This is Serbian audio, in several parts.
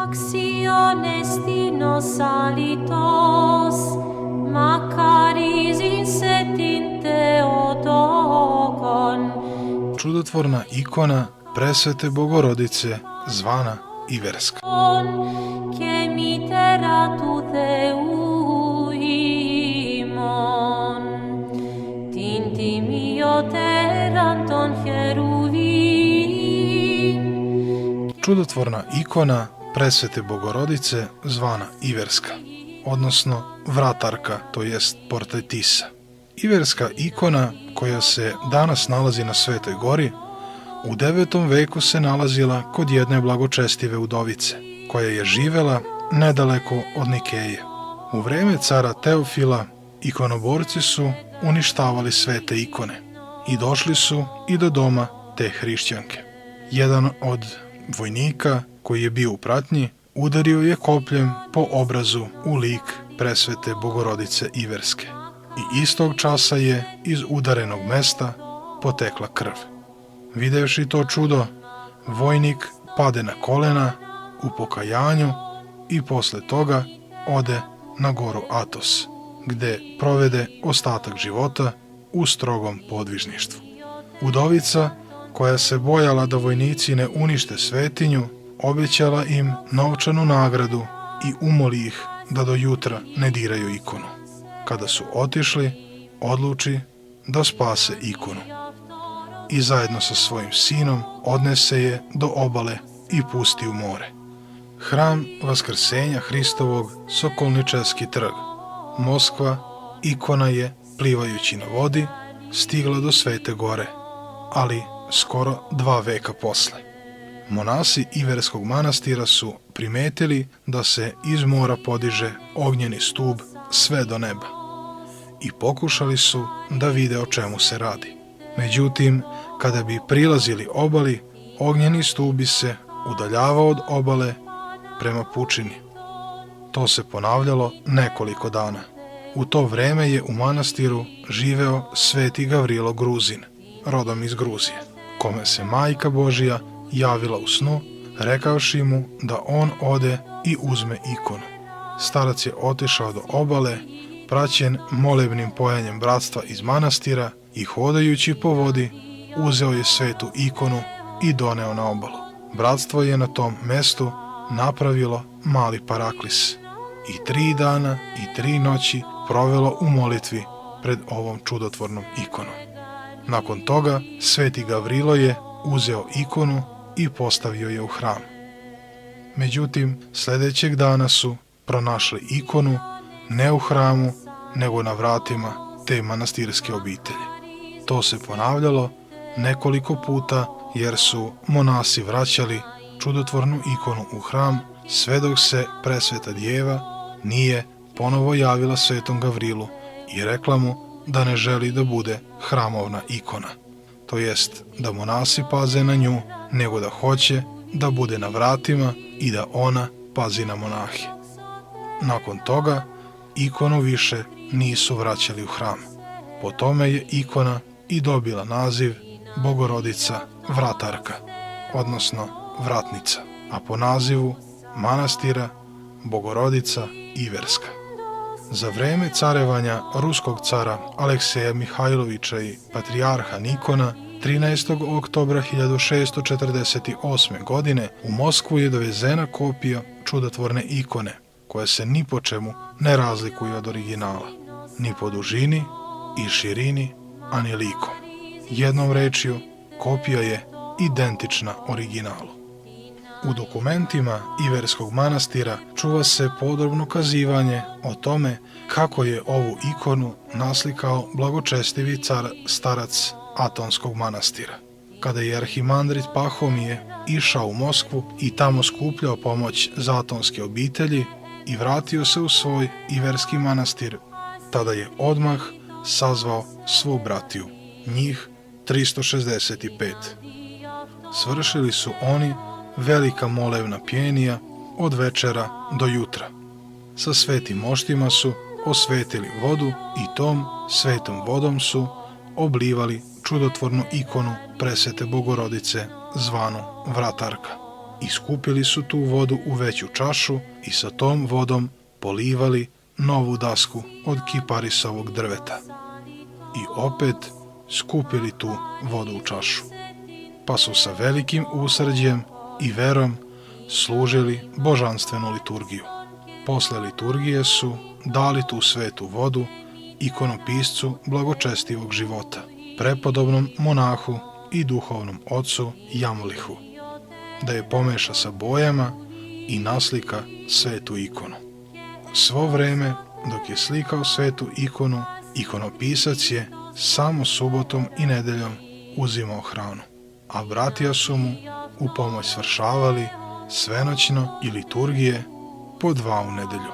Actiones dinos salitos, Macaris insetin Theotokon. Čudotvorna ikona presvete Bogorodice zvana Iverska. Che mitera tu Theuimon, tintimio teranton cheruvim. Čudotvorna ikona presvete Bogorodice zvana Iverska, odnosno vratarka, to jest portaitissa. Iverska ikona koja se danas nalazi na Svetoj gori, u 9. veku se nalazila kod jedne blagočestive udovice, koja je živela nedaleko od Nikeje. U vreme cara Teofila ikonoborci su uništavali svete ikone i došli su i do doma te hrišćanke. Jedan od vojnika koji je bio u pratnji udario je kopljem po obrazu u lik presvete Bogorodice Iverske i istog časa je iz udarenog mesta potekla krv. Videvši to čudo, vojnik pade na kolena u pokajanju i posle toga ode na goru Atos, gde provede ostatak života u strogom podvižništvu. Udovica, koja se bojala da vojnici ne unište svetinju, obećala im novčanu nagradu i umoli ih da do jutra ne diraju ikonu. Kada su otišli, odluči da spase ikonu i zajedno sa svojim sinom odnese je do obale i pusti u more. Hram Vaskrsenja Hristovog, Sokolničevski trg, Moskva, ikona je, plivajući na vodi, stigla do Svete gore, ali skoro 2 veka posle. Monasi Iverskog manastira su primetili da se iz mora podiže ognjeni stub sve do neba i pokušali su da vide o čemu se radi. Međutim, kada bi prilazili obali, ognjeni stub bi se udaljavao od obale prema pučini. To se ponavljalo nekoliko dana. U to vreme je u manastiru živeo sveti Gavrilo Gruzin, rodom iz Gruzije, kome se Majka Božija javila u snu, rekavši mu da on ode i uzme ikonu. Starac je otišao do obale, praćen molebnim pojanjem bratstva iz manastira i hodajući po vodi, uzeo je svetu ikonu i doneo na obalu. Bratstvo je na tom mestu napravilo mali paraklis i 3 dana i 3 noći provelo u molitvi pred ovom čudotvornom ikonom. Nakon toga, sveti Gavrilo je uzeo ikonu i postavio je u hram. Međutim, sljedećeg dana su pronašli ikonu ne u hramu, nego na vratima te manastirske obitelji. To se ponavljalo nekoliko puta jer su monasi vraćali čudotvornu ikonu u hram sve dok se presveta djeva nije ponovo javila svetom Gavrilu i rekla mu da ne želi da bude hramovna ikona. To jest da monasi paze na nju, nego da hoće da bude na vratima i da ona pazi na monahe. Nakon toga ikonu više nisu vraćali u hram. Po tome je ikona i dobila naziv Bogorodica Vratarka, odnosno Vratnica, a po nazivu manastira Bogorodica Iverska. Za vreme carevanja ruskog cara Alekseja Mihajlovića i patrijarha Nikona 13. oktobra 1648. godine u Moskvu je dovezena kopija čudotvorne ikone, koja se ni po čemu ne razlikuje od originala, ni po dužini i širini, a ni likom. Jednom rečju, kopija je identična originalu. U dokumentima Iverskog manastira čuva se podrobno kazivanje o tome kako je ovu ikonu naslikao blagočestivi starac Atonskog manastira. Kada je arhimandrit Pahomije išao u Moskvu i tamo skupljao pomoć za atonske obitelji i vratio se u svoj Iverski manastir, tada je odmah sazvao svu bratiju, njih 365. Svršili su oni velika molevna pjenija od večera do jutra. Sa svetim moštima su osvetili vodu i tom svetom vodom su oblivali čudotvornu ikonu presvete Bogorodice zvanu Vratarka. i skupili su tu vodu u veću čašu i sa tom vodom polivali novu dasku od kiparisovog drveta. I opet skupili tu vodu u čašu. Pa su sa velikim usrđem i verom služili božanstvenu liturgiju. Posle liturgije su dali tu svetu vodu ikonopiscu blagočestivog života, prepodobnom monahu i duhovnom ocu Jamlihu, da je pomeša sa bojama i naslika svetu ikonu. Svo vreme dok je slikao svetu ikonu, ikonopisac je samo subotom i nedeljom uzimao hranu, a bratija su mu u pomoć svršavali svenoćno i liturgije po 2 u nedelju.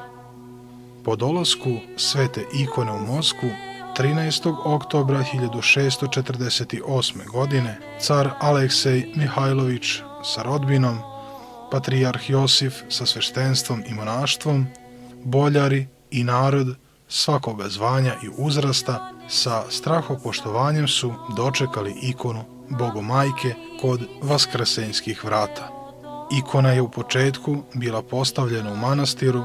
Po dolasku svete ikone u Moskvu 13. oktobra 1648. godine car Aleksej Mihajlović sa rodbinom, patrijarh Josif sa sveštenstvom i monaštvom, boljari i narod svakoga zvanja i uzrasta sa strahopoštovanjem su dočekali ikonu Bogomajke kod Vaskrsenjskih vrata. Ikona je u početku bila postavljena u manastiru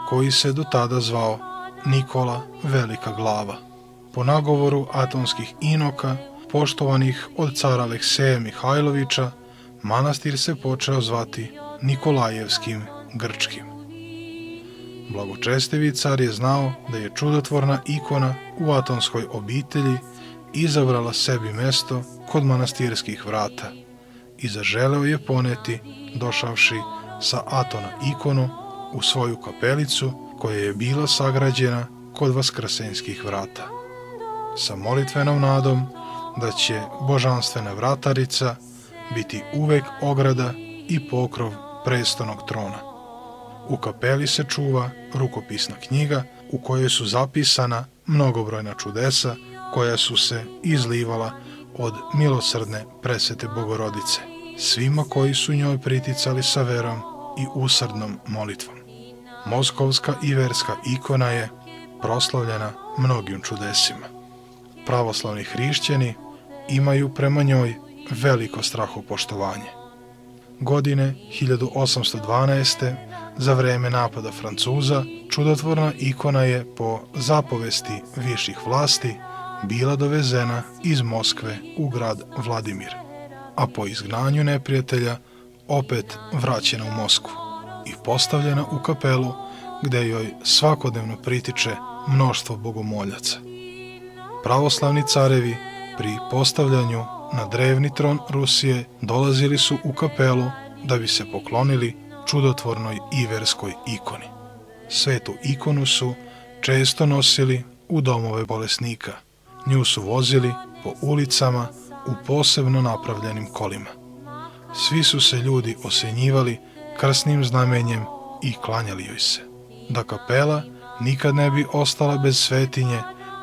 koji se do tada zvao Nikola Velika glava. Po nagovoru atonskih inoka, poštovanih od cara Alekseja Mihajlovića, manastir se počeo zvati Nikolajevskim Grčkim. Blagočestivi car je znao da je čudotvorna ikona u atonskoj obitelji izabrala sebi mesto kod manastirskih vrata i zaželeo je poneti, došavši sa Atona ikonu u svoju kapelicu koja je bila sagrađena kod Vaskrsenjskih vrata, sa molitvenom nadom da će božanstvena vratarica biti uvek ograda i pokrov prestonog trona. U kapeli se čuva rukopisna knjiga u kojoj su zapisana mnogobrojna čudesa koja su se izlivala od milosrdne presvete Bogorodice, svima koji su njoj priticali sa verom i usrdnom molitvom. Moskovska iverska ikona je proslavljena mnogim čudesima. Pravoslavni hrišćani imaju prema njoj veliko strahopoštovanje. Godine 1812. za vreme napada Francuza, čudotvorna ikona je po zapovesti viših vlasti bila dovezena iz Moskve u grad Vladimir, a po izgnanju neprijatelja opet vraćena u Moskvu i postavljena u kapelu gde joj svakodnevno pritiče mnoštvo bogomoljaca. Pravoslavni carevi pri postavljanju na drevni tron Rusije dolazili su u kapelu da bi se poklonili čudotvornoj iverskoj ikoni. Svetu ikonu su često nosili u domove bolesnika. Nju su vozili po ulicama u posebno napravljenim kolima. Svi su se ljudi osenjivali krsnim znamenjem i klanjali joj se. Da kapela nikad ne bi ostala bez svetinje,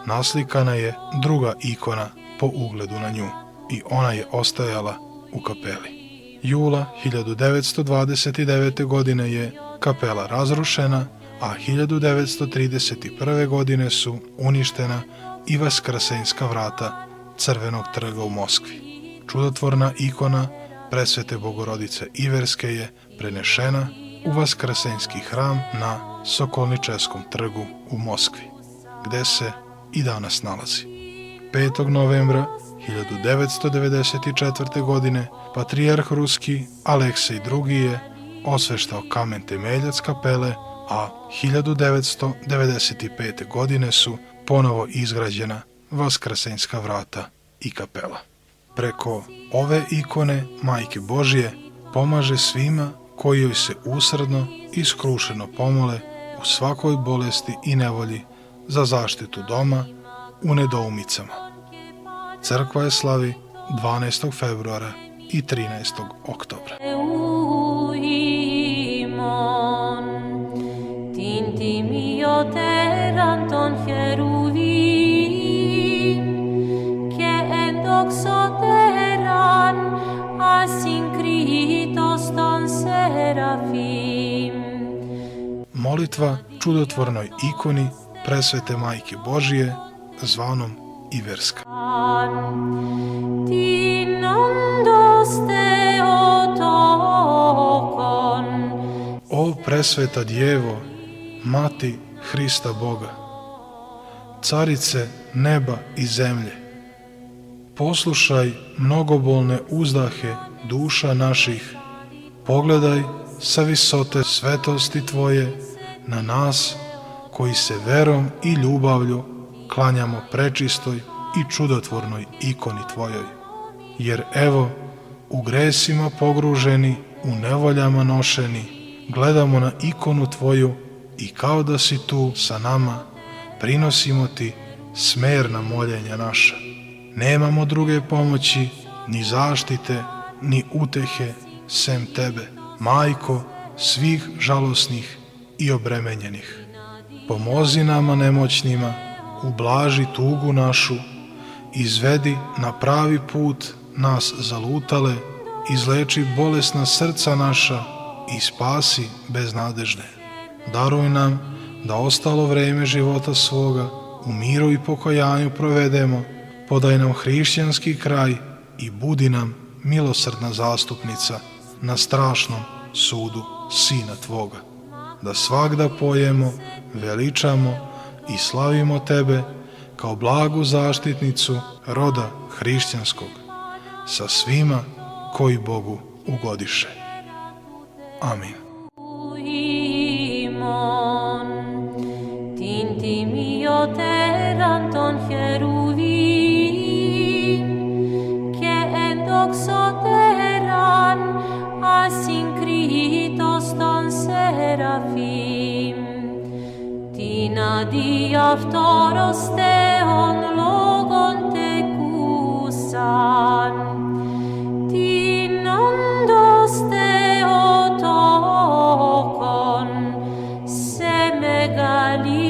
naslikana je druga ikona po ugledu na nju i ona je ostajala u kapeli. Jula 1929. godine je kapela razrušena, a 1931. godine su uništena i Vaskrsenjska vrata Crvenog trga u Moskvi. Čudotvorna ikona presvete Bogorodice Iverske je prenešena u Vaskrsenjski hram na Sokolničevskom trgu u Moskvi, gde se i danas nalazi. 5. novembra 1994. godine patrijarh ruski Aleksej II. Je osveštao kamen temeljac kapele, a 1995. godine su ponovo izgrađena Vaskrsenjska vrata i kapela. Preko ove ikone Majke Božije pomaže svima koji joj se usrdno i skrušeno pomole u svakoj bolesti i nevolji za zaštitu doma u nedoumicama. Crkva je slavi 12. februara i 13. oktobra. Molitva čudotvornoj ikoni presvete Majke Božije, zvanom Iverska. Ti non doste o to O presveta Djevo, Mati Hrista Boga, Carice neba i zemlje, poslušaj mnogobolne uzdahe duša naših, pogledaj sa visote svetosti Tvoje na nas koji se verom i ljubavlju klanjamo prečistoj i čudotvornoj ikoni Tvojoj. Jer evo, u gresima pogruženi, u nevoljama nošeni, gledamo na ikonu Tvoju i kao da si tu sa nama, prinosimo Ti smerna moljenja naša. Nemamo druge pomoći, ni zaštite, ni utehe, sem Tebe, Majko svih žalosnih i obremenjenih. Pomozi nama nemoćnima, ublaži tugu našu, izvedi na pravi put nas zalutale, izleči bolesna srca naša i spasi beznadežne. Daruj nam da ostalo vreme života svoga u miru i pokojanju provedemo, podaj nam hrišćanski kraj i budi nam milosrdna zastupnica na strašnom sudu Sina Tvoga. Da svagda pojemo, veličamo i slavimo Tebe kao blagu zaštitnicu roda hrišćanskog, sa svima koji Bogu ugodiše. Amin. Tintimio terram ton cheruvim, che endoxoteran asynkritos ton serafim, tina diaptoros theon logon tecusan, tinondos theotokon, se megali